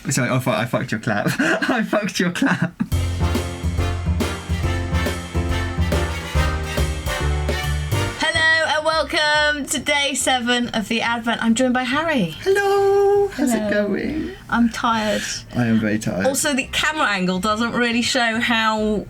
Sorry, I fucked your clap. I fucked your clap. Hello and welcome to day 7 of the Advent. I'm joined by Harry. Hello. How's it going? I'm tired. I am very tired. Also, the camera angle doesn't really show how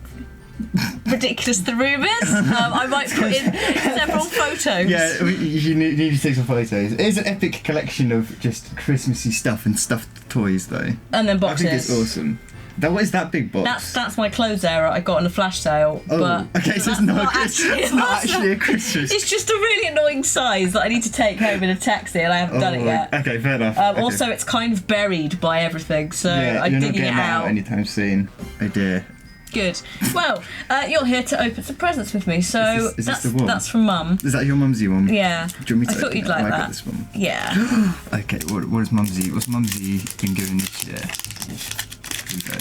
ridiculous the room is. I might put in several photos. Yeah, you need to take some photos. It is an epic collection of just Christmassy stuff and stuffed toys, though. And then boxes. I think it's awesome. What is that big box? That's my clothes error I got on a flash sale. Oh, but okay, so it's not actually a Christmas. It's just a really annoying size that I need to take home in a taxi, and I haven't done it yet. Okay, fair enough. Okay. Also, it's kind of buried by everything, so yeah, I'm you're not digging getting it that out anytime soon. Oh dear. Good. Well, you're here to open some presents with me, so is this the one? That's from Mum. Is that your mumsy one? Yeah. Do you want me to I thought open you'd it? like I that. got this one. Yeah. Okay, what's mumsy been given this year? Here we go.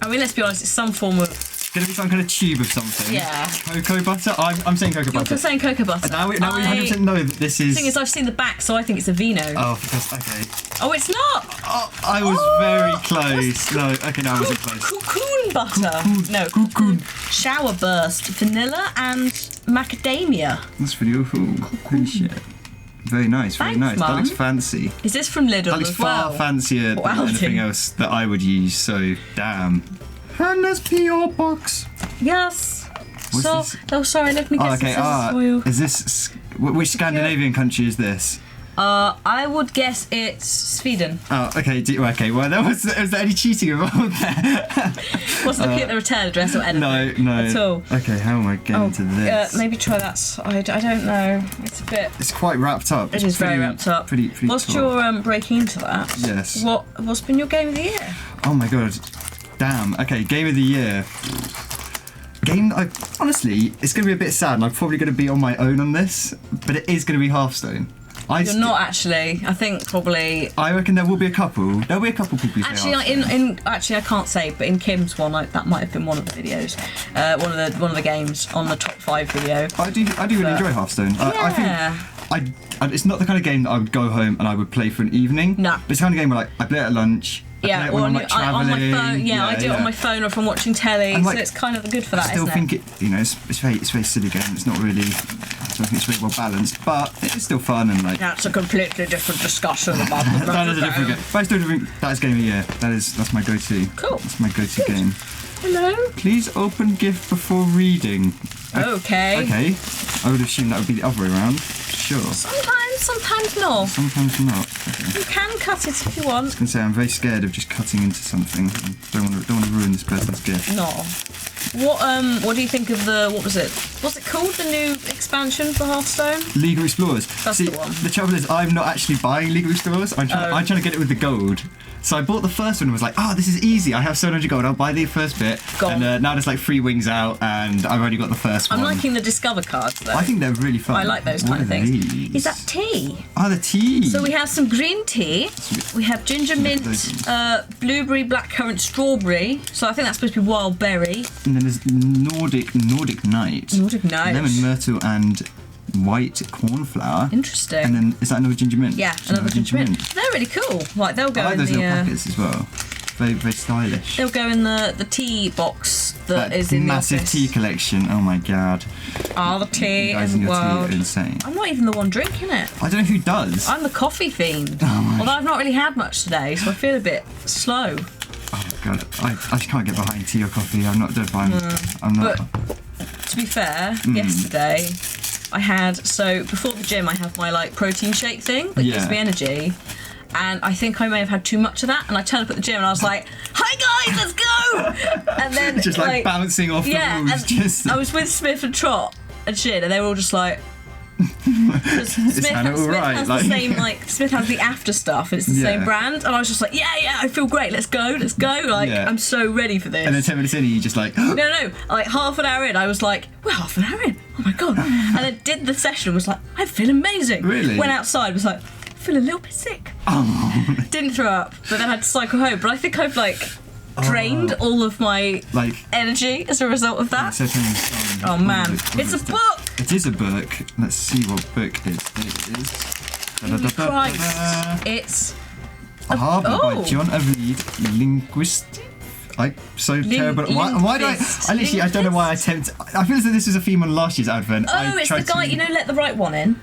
I mean, let's be honest, it's some form of... It's going to be some kind of tube of something. Yeah. Cocoa butter? I'm saying cocoa butter. You're saying cocoa butter. Now we 100% know that this is... The thing is, I've seen the back, so I think it's a vino. Oh, okay. Oh, it's not! Oh, I was very close. No, okay, no, I wasn't close. Cocoon butter. No, Cocoon. Shower burst, vanilla and macadamia. That's pretty awful. Holy shit. Very nice, very Thanks, nice. Mum. That looks fancy. Is this from Lidl That looks as far well? fancier Or than Aldi? anything else that I would use, so damn. Hannah's P.O. box. Yes. What's this? Oh, sorry, let me Oh, guess okay, this is for you. is this... Which Scandinavian country is this? I would guess it's Sweden. Oh, okay, okay, well, was there any cheating involved there? Wasn't looking at the return address or anything. No. At all. Okay, how am I getting to this? Maybe try that side. I don't know. It's a bit... It's quite wrapped up. It is very wrapped up. Pretty Whilst top. you're breaking into that, Yes. what's been your game of the year? Oh my god. Damn. Okay, game of the year. Honestly, it's going to be a bit sad, and I'm probably going to be on my own on this, but it is going to be Hearthstone. You're not actually. I think probably. I reckon there will be a couple. There'll be a couple people who say Actually, Hearthstone. actually, I can't say, but in Kim's one, that might have been one of the videos, one of the games on the top 5 video. I do really enjoy Hearthstone. Yeah. I think it's not the kind of game that I would go home and I would play for an evening. No. But it's the kind of game where I play it at lunch. Yeah, or on on my phone. Yeah, I do it on my phone or from watching telly, so it's kind of good for that, I still isn't think it, it's very silly game. It's not really, I don't think it's really well balanced, but it's still fun and That's a completely different discussion about the that is a different game. But I still think that is game of the year. That's my go-to. Cool. That's my go-to game. Hello. Please open gift before reading. Okay. Okay. I would assume that would be the other way around. Sure. Sometimes not. Sometimes not. Okay. You can cut it if you want. I was going to say, I'm very scared of just cutting into something. I don't want to ruin this person's gift. No. What do you think of what was it? What's it called? The new expansion for Hearthstone? League of Explorers. That's See, the one. The trouble is, I'm not actually buying League of Explorers. I'm trying to get it with the gold. So I bought the first one and was like, this is easy. I have so much gold. I'll buy the first bit. Gone. And now there's like 3 wings out and I've already got the first one. I'm liking the Discover cards though. I think they're really fun. I like those What kind of are things. these? Is that tea? Oh, the tea. So we have some green tea. We have ginger mint, blueberry, blackcurrant, strawberry. So I think that's supposed to be wild berry. And then there's Nordic Night. Nordic Night. Lemon myrtle and white cornflower. Interesting. And then is that another ginger mint? Yeah, another ginger mint. They're really cool. Like they'll go I like in those the little packets as well. Very, very stylish. they'll go in the tea box that is in the massive office. tea collection. Oh my god. The tea You guys in and the your tea world. are insane. I'm not even the one drinking it. I don't know who does. I'm the coffee fiend. Oh my. Although I've not really had much today, so I feel a bit slow. Oh god. I just can't get behind tea or coffee. I'm not. I'm not. But to be fair, yesterday I had before the gym I have my protein shake thing that gives me energy. And I think I may have had too much of that, and I turned up at the gym and I was like, "Hi guys, let's go!" And then just bouncing off the walls. And I was with Smith and Trot and shit, and they were all just like. Smith has the same Smith has the after stuff and it's the same brand, and I was just like, yeah, I feel great, let's go. I'm so ready for this. And then 10 minutes in, you just like no, half an hour in, I was like, we're half an hour in, oh my god. And then did the session, was like, I feel amazing. Really? Went outside, was like, I feel a little bit sick. Oh. Didn't throw up, but then I had to cycle home. But I think I've drained all of my energy as a result of that. Oh man, it's a book! It is a book. Let's see what book it is. Christ. It's By John of Lead, linguist. I'm so terrible. Why do I don't know why I attempt. I feel as though this was a theme on last year's advent. Oh, it's the guy, let the right one in.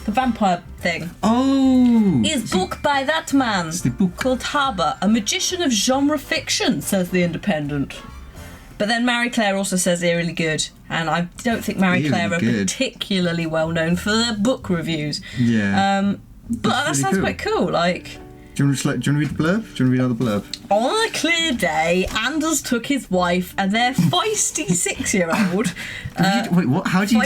The vampire thing. Oh! Is book by that man. It's the book. Called Harbour, a magician of genre fiction, says The Independent. But then Marie Claire also says eerily good. And I don't think Marie Claire are particularly well known for their book reviews. Yeah. But that sounds quite cool, like... Do you want to read the blurb? Do you want to read out the blurb? On a clear day, Anders took his wife and their feisty 6-year-old. Wait, what? How do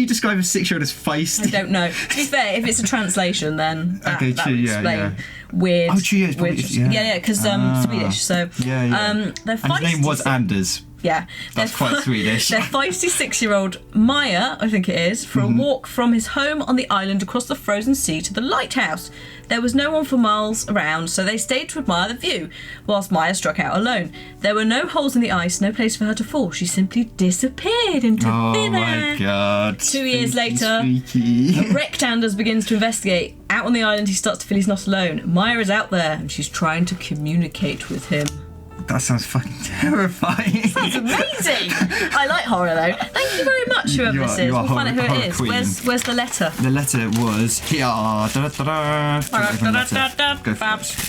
you describe a 6-year-old as feisty? I don't know. To be fair, if it's a translation, then that would explain. Weird. Oh, true. Yeah, because Swedish. So their feisty. And his name was Anders. Yeah, that's quite Swedish. Their feisty 6-year-old Maya, I think it is, for a walk from his home on the island across the frozen sea to the lighthouse. There was no one for miles around, so they stayed to admire the view, whilst Maya struck out alone. There were no holes in the ice, no place for her to fall. She simply disappeared into thin air. Oh my god. 2 years later, wrecked Anders begins to investigate. Out on the island, he starts to feel he's not alone. Maya is out there, and she's trying to communicate with him. That sounds fucking terrifying. Sounds amazing. I like horror though. Thank you very much, whoever this is. We'll find out who it is. Where's the letter? The letter was here. Go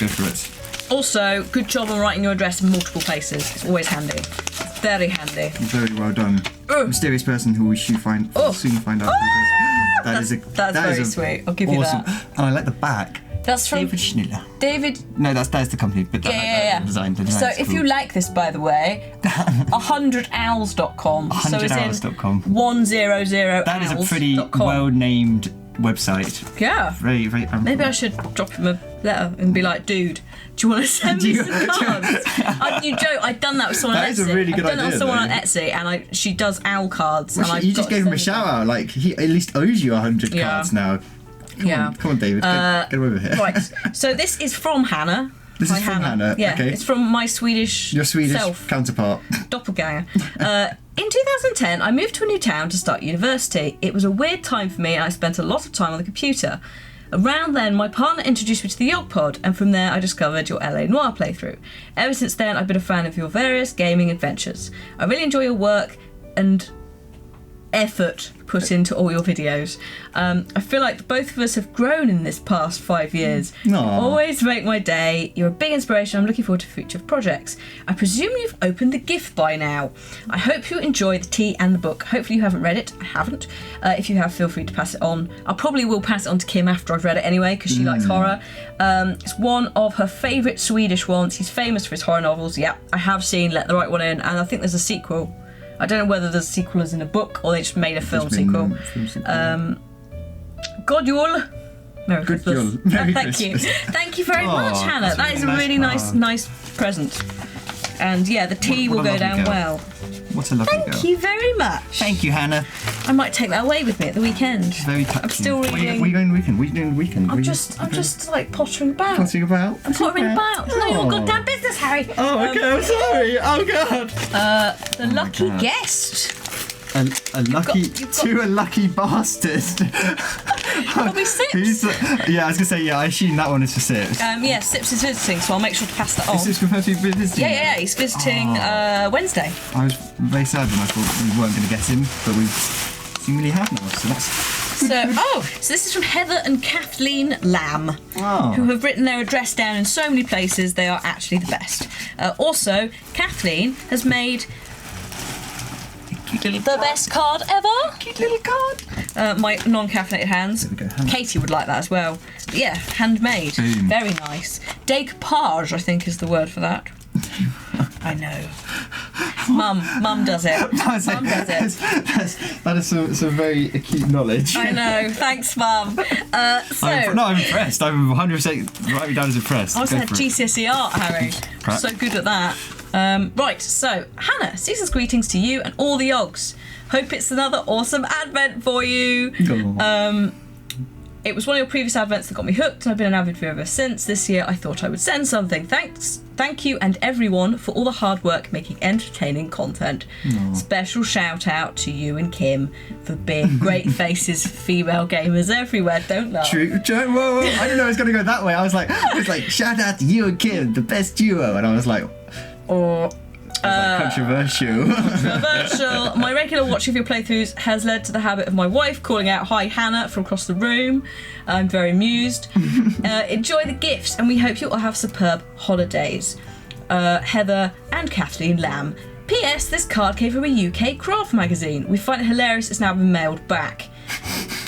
for it. Also, good job on writing your address in multiple places. It's always handy. It's very handy. Very well done. Mysterious person who we should soon find out who it is. That's very sweet. I'll give you that. And I like the back. That's from David Schindler. No, that's the company, but that design. So if you like this, by the way, 100owls.com. 100owls.com. 100owls. That is a pretty well-named website. Yeah. Very, very. Maybe I should drop him a letter and be like, dude, do you want to send me some cards? You joke. I'd done that with someone on Etsy. That is a really good idea. I've done it with someone on Etsy, and she does owl cards. Well, you just gave him a shout out. Like he at least owes you 100 cards now. Come on, David. Get over here. Right. So this is from Hannah. This is from Hannah. Yeah. Okay. It's from my Swedish Your Swedish self. counterpart. Doppelganger. In 2010, I moved to a new town to start university. It was a weird time for me, and I spent a lot of time on the computer. Around then, my partner introduced me to the Yog Pod, and from there I discovered your LA Noire playthrough. Ever since then, I've been a fan of your various gaming adventures. I really enjoy your work and effort put into all your videos. I feel like both of us have grown in this past 5 years. You always make my day. You're a big inspiration. I'm looking forward to future projects. I presume you've opened the gift by now. I hope you enjoy the tea and the book. Hopefully you haven't read it. I haven't. If you have, feel free to pass it on. I probably will pass it on to Kim after I've read it anyway, because she likes horror. It's one of her favourite Swedish ones. He's famous for his horror novels. Yeah, I have seen Let the Right One In, and I think there's a sequel. I don't know whether the sequel is in a book or they just made a film sequel. God Jul. Merry Christmas. Thank you. Thank you very much, Hannah. That is a really nice present. And yeah, the tea will go down well. What a lovely girl. Thank you very much. Thank you, Hannah. I might take that away with me at the weekend. Very touching. I'm still reading. What are you going weekend? What are you doing weekend? I'm just like pottering about. Pottering about? I'm pottering about. It's not your goddamn business, Harry. Oh, okay, I'm sorry. Oh, God. The lucky guest. A lucky bastard. Probably Sips. I was gonna say, I assume that one is for Sips. Sips is visiting, so I'll make sure to pass that on. Is Sips confirmed to be visiting? Yeah, he's visiting Wednesday. I was very sad when I thought we weren't going to get him, but we seemingly have now, so that's... So this is from Heather and Kathleen Lamb, who have written their address down in so many places they are actually the best. Also, Kathleen has made the best card ever. Cute little card. My non-caffeinated hands. There we go. Katie would like that as well. But yeah, handmade. Boom. Very nice. Decoupage, I think, is the word for that. I know. Mum does it. Mum does it. That is some very acute knowledge. I know. Thanks, Mum. I'm impressed. I'm 100% writing down as impressed. I also had GCSE art, Harry. I'm so good at that. Right, so Hannah, season's greetings to you and all the Yogs. Hope it's another awesome advent for you. It was one of your previous advents that got me hooked, and I've been an avid viewer ever since. This year I thought I would send something. Thank you and everyone for all the hard work making entertaining content. Special shout out to you and Kim for being great faces for female gamers everywhere. Don't laugh. True. Whoa. I didn't know it was going to go that way. I was like, shout out to you and Kim, the best duo. And I was like, controversial. Controversial. My regular watch of your playthroughs has led to the habit of my wife calling out "Hi Hannah" from across the room. I'm very amused. Enjoy the gifts, and we hope you all have superb holidays. Heather and Kathleen Lamb. P.S. This card came from a UK craft magazine. We find it hilarious it's now been mailed back.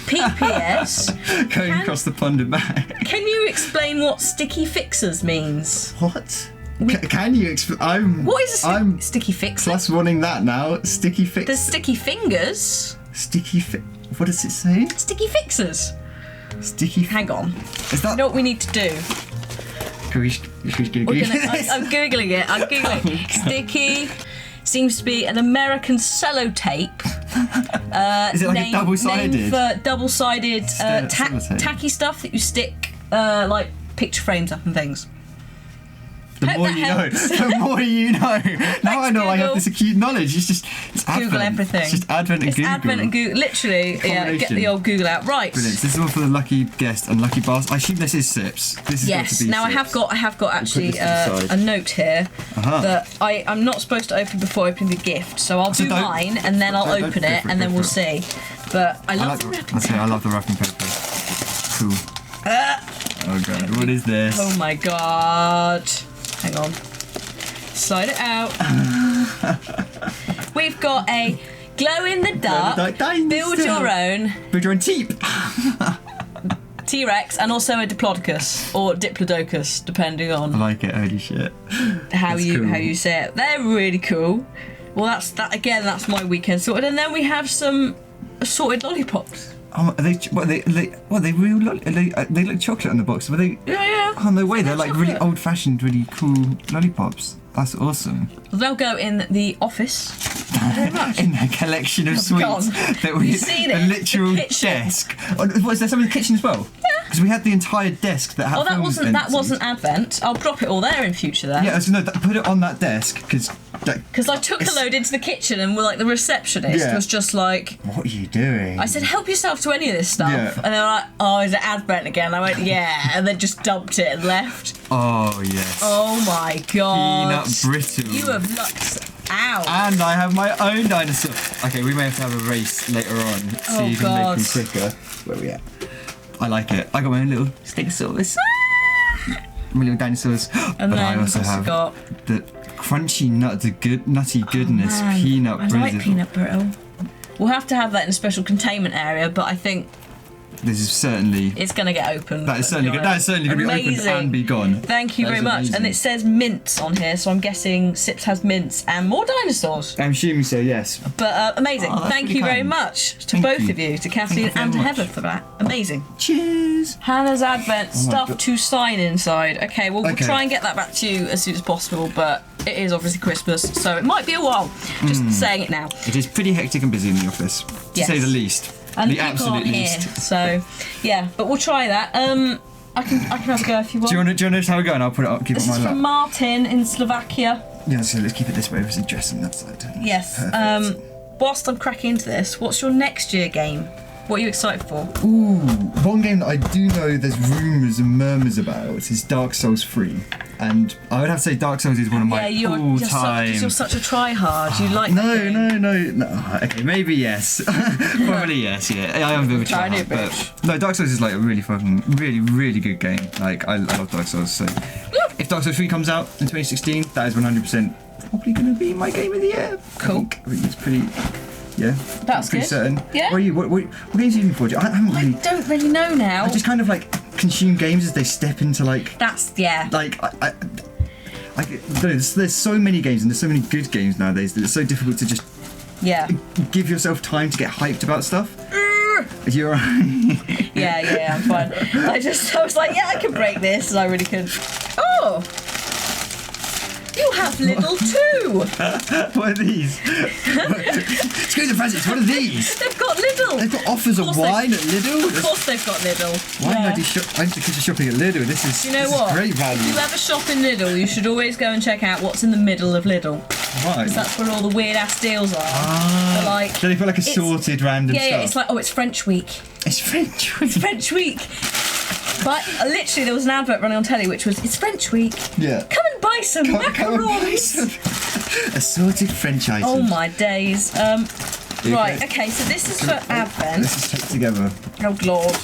P.P.S. Going across the pond and back. Can you explain what sticky fixers means? What? Can you explain? What is a sticky fixer? Plus wanting that now. Sticky fixers. There's sticky fingers. What does it say? Sticky fixers. Hang on. Is that? You know what we need to do? I'm googling it. Sticky seems to be an American sellotape. Is it like a double-sided? Name for double-sided tacky stuff that you stick like picture frames up and things. The more you know. The more you know. Now I know Google. I have this acute knowledge. It's Google Advent. everything. It's just Advent and Google. Advent and Google. Literally, yeah, get the old Google out. Right. Brilliant. This is one for the lucky guest and lucky boss. I assume this is Sips. This is yes. got to be Now Sips. I have got actually a note here that I'm not supposed to open before opening the gift. So I'll do mine and then I'll open it and then we'll see. But I love the wrapping paper. I love the wrapping paper. Cool. Oh god, what is this? Oh my god. Hang on. Slide it out. We've got a glow in the dark, build your own T-Rex and also a Diplodocus or Diplodocus, depending on I like it. Holy shit. how you say it. They're really cool. Well, that's my weekend sorted, and then we have some assorted lollipops. Oh, are they real? They look chocolate on the box. Were they? Yeah. Oh no way! They're like chocolate. really old-fashioned, really cool lollipops. That's awesome. They'll go in the office. Very much. In their collection of sweets that we a literal desk. Was there some in the kitchen as well? Yeah. Because we had the entire desk that had. Oh, that wasn't Advent. I'll drop it all there in future then. Yeah, so no, put it on that desk because I took a load into the kitchen and the receptionist was just like, "What are you doing?" I said, "Help yourself to any of this stuff," Yeah. and they were like, "Oh, is it Advent again?" I went, "Yeah," and then just dumped it and left. Oh yes. Oh my god. Peanut brittle. You have lucked out. And I have my own dinosaur. Okay, we may have to have a race later on. See who can make them quicker. Where are we at? I like it. I got my own little stegosaurus. My little dinosaurs. And but then I also have got the crunchy nutty goodness peanut brittle. I like peanut brittle. We'll have to have that in a special containment area, but I think this is certainly. It's going to get opened. That is certainly going to be opened and be gone. Thank you very much. Amazing. And it says mints on here, so I'm guessing Sips has mints and more dinosaurs. I'm assuming so, yes. But amazing. Thank you very much to both of you, to Kathleen and to Heather for that. Amazing. Cheers. Hannah's Advent stuff to sign inside. Okay, well, we'll try and get that back to you as soon as possible, but it is obviously Christmas, so it might be a while. Just saying it now. It is pretty hectic and busy in the office, to say the least. And the absolute least. So, yeah, but we'll try that. I can have a go if you want. Do you want to have a go and I'll put it up, keep it on my lap? This is from Martin in Slovakia. Yeah, so let's keep it this way with his address on that side. Yes. Whilst I'm cracking into this, what's your next year game? What are you excited for? Ooh, one game that I do know there's rumours and murmurs about is Dark Souls 3. And I would have to say Dark Souls is one of my all-time... You're such a try-hard. You like No. Okay, maybe yes. Probably yes, yeah. I am a bit of a try-hard, but... No, Dark Souls is like a really fucking, really good game. Like, I love Dark Souls, so... If Dark Souls 3 comes out in 2016, that is 100% probably going to be my game of the year. Cool. I think it's pretty... Yeah, that's pretty good. certain. Yeah. What games are you looking forward to? I don't really know now. I just kind of like consume games as they step into like. That's yeah. Like there's so many games and there's so many good games nowadays that it's so difficult to just. Yeah. Give yourself time to get hyped about stuff. You're right. Yeah, I'm fine. I was like, yeah, I can break this, and I really could. Oh. You have Lidl too. What are these? Screw the presents. What are these? They've got Lidl. They've got offers of wine at Lidl. Of course they've got Lidl. Why did I do the kids are shopping at Lidl? This is, you know what? Great value. If you ever shop in Lidl, you should always go and check out what's in the middle of Lidl. Right. Because that's where all the weird ass deals are. Ah. Like, so they put like assorted random stuff. Yeah, it's like, oh, it's French week. It's French week. It's French week. But literally, there was an advert running on telly which was, it's French week. Yeah. Come and buy some macarons. Assorted French items. Oh my days. Right, okay, so this is for Advent. Let's just take it together. Oh Lord.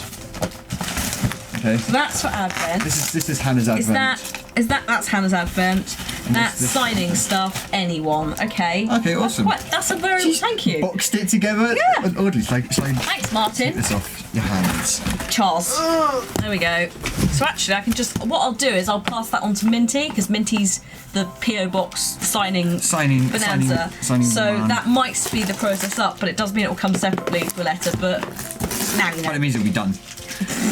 Okay. So that's for Advent. This is Hannah's Advent. That's Hannah's Advent. That's this? signing stuff, anyone, okay? Okay, awesome. That's a very, thank you. Boxed it together. Yeah. Oddly, Thanks, Martin. Take this off your hands. Charles. There we go. So actually, I can just, what I'll do is I'll pass that on to Minty, because Minty's the PO box signing bonanza. Signing so man. that might speed the process up, but it does mean it will come separately to a letter. But now, Well, it means it'll be done.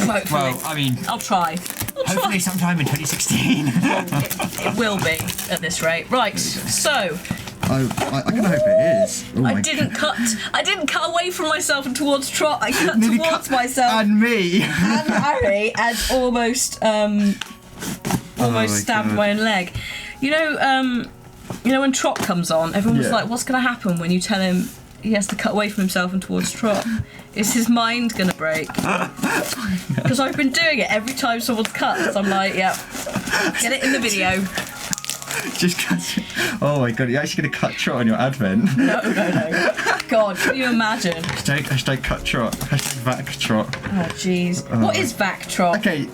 hopefully. Well, I mean, I'll try. hopefully sometime in 2016. It will be at this rate. Right. So. I can hope it is. Oh I didn't cut away from myself and towards Trot. I cut towards myself and me and Harry, and almost stabbed my own leg. You know when Trot comes on, everyone was like, "What's going to happen when you tell him he has to cut away from himself and towards Trot? Is his mind going to break?" Because I've been doing it every time someone's cut. So I'm like, "Yeah, get it in the video." Just cut. Oh my god, you're actually going to cut Trot on your Advent? No. God, can you imagine? Hashtag cut Trot. Hashtag vac Trot. Oh jeez. What is vac Trot? Okay,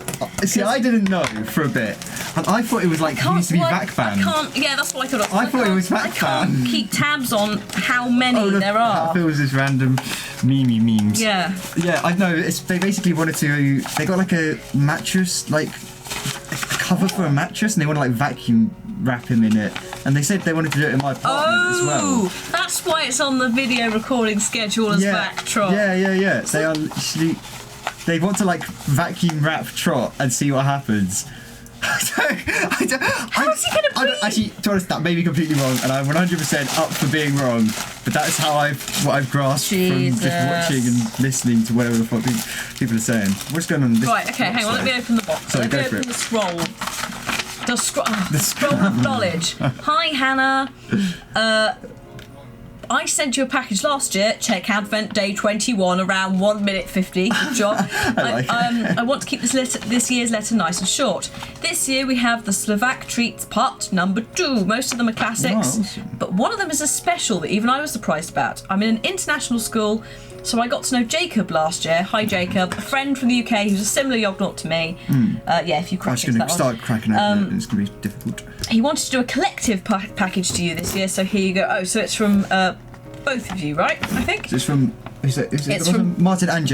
see, I didn't know for a bit. And I thought it was like, it used to be vac banned. Yeah, that's what I thought. I thought it was vac I can't banned. keep tabs on how many there are. That feels as random memes. Yeah. Yeah, I know. They basically wanted to. They got like a mattress, like a cover for a mattress, and they want to like vacuum wrap him in it. And they said they wanted to do it in my apartment as well. Oh, that's why it's on the video recording schedule as vac Trot. Yeah. They are literally. They want to like vacuum wrap Trot and see what happens. How's he going to breathe? Actually, to be honest, that may be completely wrong, and I'm 100% up for being wrong. But that's how what I've grasped from just watching and listening to whatever the fuck people are saying. What's going on in this Right, okay, hang on, let me open the box. Sorry, let me go for open it. the scroll. The scroll of knowledge. Hi, Hannah. I sent you a package last year. Check Advent Day 21 around 1 minute 50. Good job. I want to keep this year's letter nice and short. This year we have the Slovak Treats Pot number 2. Most of them are classics, awesome. but one of them is a special that even I was surprised about. I'm in an international school, so I got to know Jacob last year. Hi, Jacob. A friend from the UK who's a similar Yognaut to me. If you crack into that one. Start cracking open. It's going to be difficult. He wanted to do a collective package to you this year, so here you go. Oh, so it's from both of you, right? I think. It's from. It's from Martin and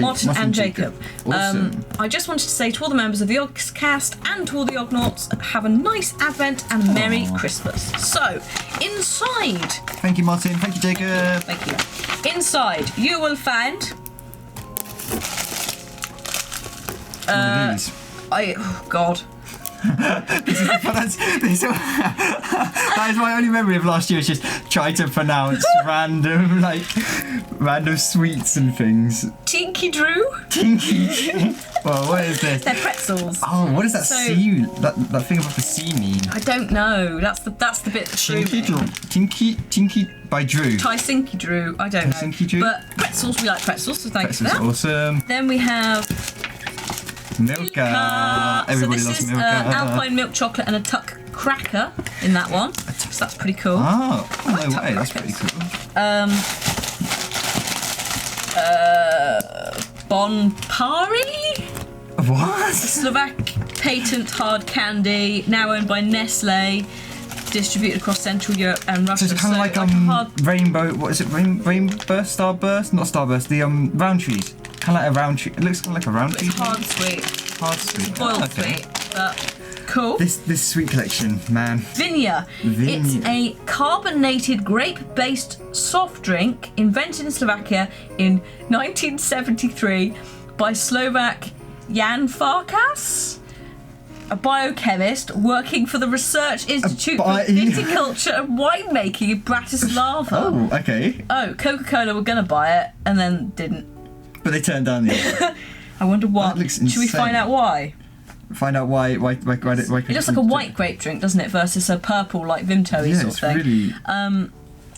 Jacob. Awesome. I just wanted to say to all the members of the Yogscast and to all the Yognauts, have a nice Advent and Merry Christmas. So, inside. Thank you, Martin. Thank you, Jacob. Thank you. Inside, you will find. Oh God. That is my only memory of last year. Is just trying to pronounce random sweets and things. Tinky Drew. Well, what is this? They're pretzels. Oh, what does that C? That thing above the C mean? I don't know. That's the bit that threw me. Tinky by Drew. Tinky Drew. I don't know. Tinky Drew. But pretzels, we like pretzels, so thanks for that. Awesome. Then we have Milka. Everybody so loves this is Milka. Alpine milk chocolate and a tuck cracker in that one. So that's pretty cool. Oh, no way. That's pretty cool. Bon Pari? What? Slovak patent hard candy, now owned by Nestle, distributed across Central Europe and Russia. So it's kind of like rainbow. What is it? Rainbow Starburst? Not Starburst. The round trees. Kind of like a round tree. It looks kind of like a round tree. It's hard sweet. Hard sweet. Boiled sweet, but cool. This sweet collection, man. Vinia. It's a carbonated grape-based soft drink invented in Slovakia in 1973 by Slovak Jan Farkas. a biochemist working for the Research Institute for Viticulture and Winemaking in Bratislava. Oh, okay. Oh, Coca-Cola were going to buy it and then didn't. But they turned down the offer. I wonder why. That looks insane. Should we find out why? Find out why it looks like a white grape drink, doesn't it, versus a purple, like Vimto-y sort of thing. Really...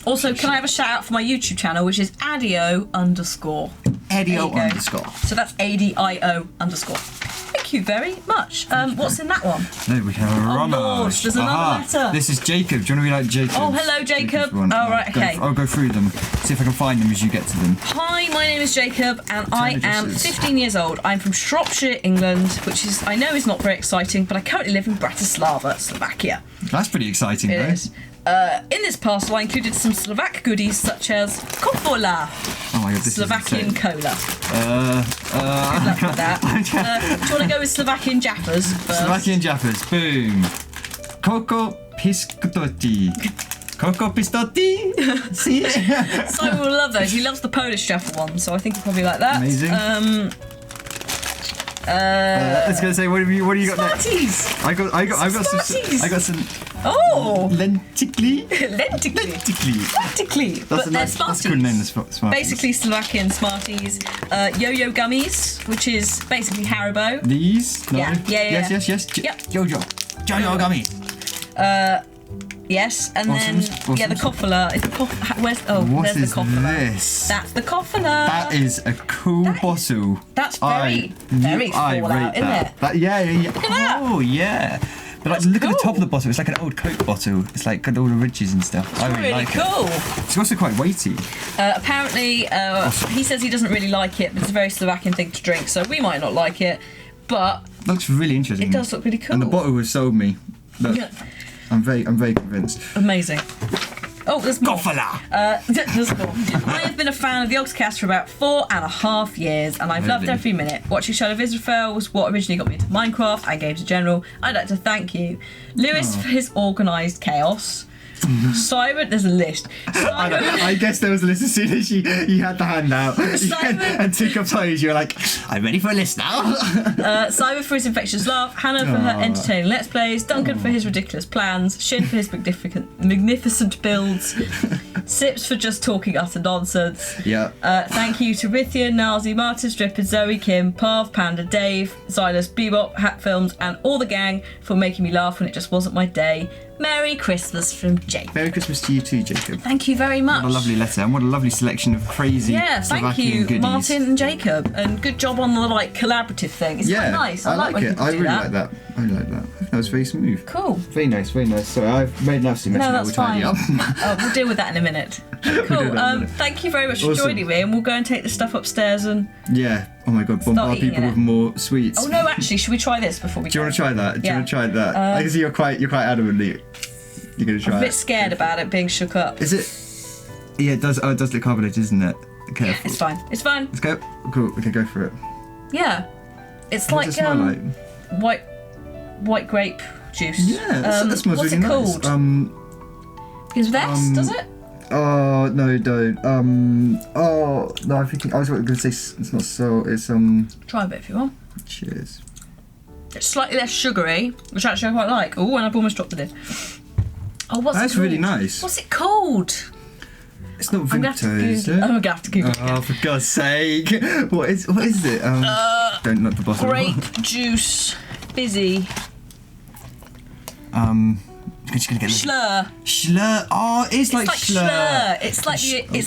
Also, can I have a shout out for my YouTube channel, which is Adio_. Adio_. So that's ADIO_. Thank you very much. What's in that one? No, we have a Ramage. Lord, there's another letter. This is Jacob. Do you want to be like Jacob? Oh, hello, Jacob. Oh, right, okay. I'll go through them. See if I can find them as you get to them. Hi, my name is Jacob, and I am 15 years old. I'm from Shropshire, England, which is I know is not very exciting, but I currently live in Bratislava, Slovakia. That's pretty exciting, though. It is. In this parcel, I included some Slovak goodies such as Kofola, oh my God, this Slovakian is cola. Good luck with that. Do you want to go with Slovakian Jaffas first? Slovakian Jaffas, boom. Coco Piscotti. Coco Pistotti. See? Simon will love those. He loves the Polish Jaffa one, so I think he'll probably like that. Amazing. I was gonna say, what have you got Smarties. next? I got some. Oh! Lentically. Lentically. But they're Smarties. That's a good name, the Smarties. Basically Slovakian Smarties. Yo-Yo gummies, which is basically Haribo. These? No. Yeah. Yes. Yep. Yo-Yo gummies. Yes, and Awesomes. then the Kofola. There's the Kofola. This? That's the Kofola. That is a cool bottle. That's very Fallout, isn't it? Yeah. Look at that. Oh yeah. But like, look at the top of the bottle. It's like an old Coke bottle. It's like got all the ridges and stuff. I really like cool. it. It's also quite weighty. Apparently, he says he doesn't really like it, but it's a very Slovakian thing to drink, so we might not like it. But it looks really interesting. It does look really cool. And the bottle has sold me. Look, I'm very convinced. Amazing. Oh, there's more. There's more. I have been a fan of the Yogscast for about 4.5 years, and I've loved every minute. Watching Shadow of Israel was what originally got me into Minecraft and games in general. I'd like to thank you, Lewis, for his organised chaos. Simon, there's a list. I guess there was a list as soon as you had the hand out and took up toes. You were like, I'm ready for a list now. Simon for his infectious laugh, Hannah for her entertaining let's plays, Duncan for his ridiculous plans, Shin for his magnificent builds, Sips for just talking utter nonsense. Yeah. Thank you to Rithian, Nazi, Martin, Stripper, Zoe, Kim, Pav, Panda, Dave, Silas, Bebop, Hat Films, and all the gang for making me laugh when it just wasn't my day. Merry Christmas from Jacob. Merry Christmas to you too, Jacob. Thank you very much. What a lovely letter, and what a lovely selection of crazy Slovakian goodies. Martin and Jacob, and good job on the collaborative thing. It's quite nice. I like when it. people I do really that. like that. I like that. That was very smooth. Cool. Very nice. Sorry, I've made an absolute mess. No, that's fine. We'll deal with that in a minute. Cool. Thank you very much for joining me, and we'll go and take the stuff upstairs and. Yeah. Oh my God. Bombard people with more sweets. Oh no, actually, should we try this before we? Do you want to try that? Yeah. I can see you're quite adamantly. You're gonna try. I'm a bit scared about it being shook up. Is it? Yeah, it does. Oh, it does look carbonated, isn't it? Careful. Yeah, it's fine. It's fine. Let's go. Cool. Okay, go for it. Yeah, it's what does it smell like? White grape juice. Yeah, that smells really nice. What's it called? Is Vest? Does it? Oh no, don't. Oh no, I was going to say it's not salt. It's Try a bit if you want. Cheers. It's slightly less sugary, which actually I quite like. Oh, and I've almost dropped the lid. Oh, what's it called? That's really nice. What's it called? It's not Vimto, is it? I'm gonna have to Google it. Oh, for God's sake! What is it? Don't knock the bottle. Grape juice, fizzy. Just gonna get Schlur. Oh, it's like Schlur. It's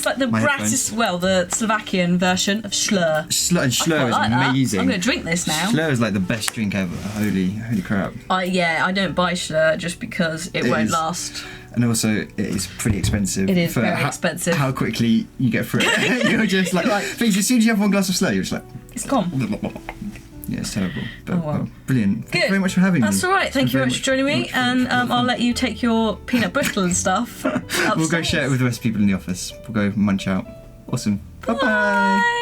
like the the Slovakian version of Schlur. Schlur is amazing. I'm gonna drink this now. Schlur is like the best drink ever. Holy crap. I don't buy Schlur just because it won't last. And also, it is pretty expensive. It is very expensive. How quickly you get through it. You're just like, things as soon as you have one glass of Schlur, you're just like, it's gone. Yeah, it's terrible. But brilliant. Thank you very much for having me. That's all right. Thank you very much for joining me. And I'll let you take your peanut brittle and stuff upstairs. We'll go share it with the rest of the people in the office. We'll go munch out. Awesome. Bye-bye.